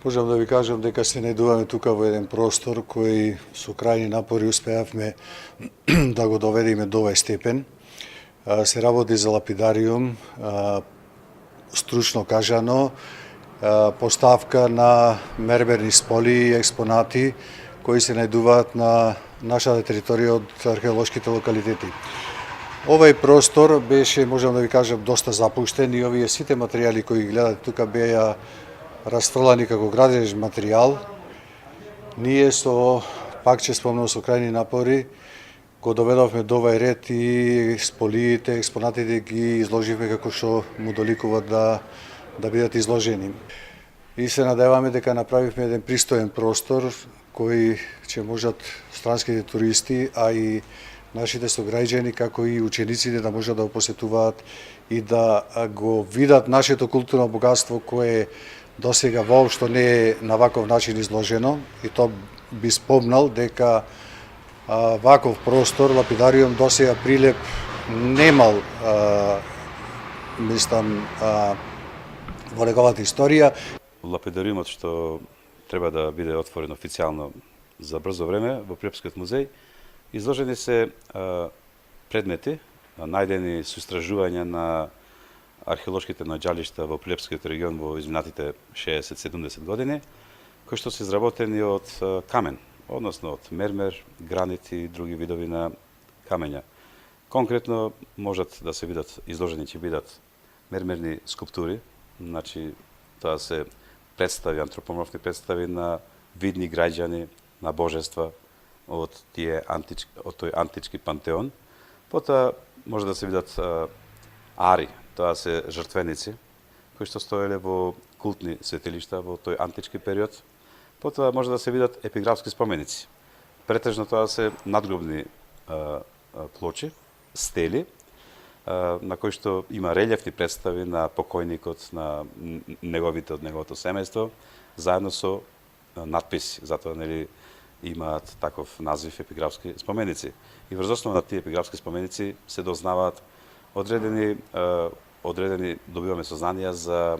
Можам да ви кажам дека се најдуваме тука во еден простор кој со крајни напори успеавме да го доведеме до овај степен. Се работи за лапидариум, стручно кажано, поставка на мермерни споли и експонати кои се најдуваат на нашата територија од археолошките локалитети. Овај простор беше, можам да ви кажам, доста запуштен и овие сите материјали кои гледате тука беа расфрлани како градеж материјал. Ние пак ќе спомнам, со крајни напори, го доведовме до овај ред и сполиите, експонатите ги изложивме како што му доликува да бидат изложени. И се надеваме дека направивме еден пристоен простор кој ќе можат странските туристи, а и нашите сограѓани, како и учениците да можат да го посетуваат и да го видат нашето културно богатство кое досега воопшто не е на ваков начин изложено, и то би спомнал дека ваков простор, лапидариум, досега Прилеп немал, мислам, во неговата историја. Лапидариумот што треба да биде отворен официјално за брзо време во Прилепскиот музеј, изложени се предмети, најдени со истражувања на археолошките наѓалишта во Прилепскиот регион во изминатите 60-70 години, кои што се изработени од камен, односно од мермер, гранит и други видови на камења. Конкретно можат да се видат изложени, ќе бидат мермерни скулптури, значи тоа се представи, антропоморфни представи на видни граѓани, на божества од тој антички пантеон. Потоа може да се видат ари, тоа се жртвеници, кои што стоеле во култни светилишта во тој антички период. Потоа може да се видат епиграфски споменици. Претежно тоа се надгробни плочи, стели, на кои што има релјефни представи на покојникот, на неговите од неговото семејство, заедно со надписи, затоа имаат таков назив епиграфски споменици. И врз основа на тие епиграфски споменици се дознаваат одредени добиваме сознанија за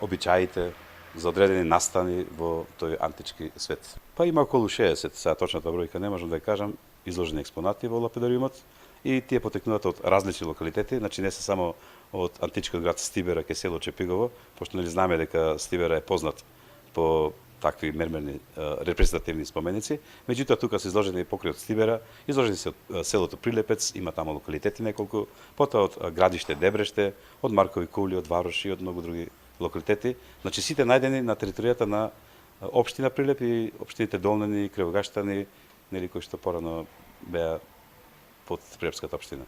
обичаите, за одредени настани во тој антички свет. Па има околу 60, сега точната бројка не можам да ја кажам, изложени експонати во лапидариумот, и тие потекнуваат од различни локалитети, значи не се само од античкиот град Стибера кај село Чепигово, пошто знаеме дека Стибера е познат по такви мермерни репрезентативни споменици. Меѓутоа тука се изложени покрај од Стибера, изложени се од селото Прилепец, има таму локалитети неколку, потоа од градиште Дебреште, од Маркови кули, од Варош и од многу други локалитети. Значи сите најдени на територијата на општина Прилеп и општините Долнени и Кревогаштани, кои што порано беа под Прилепската општина.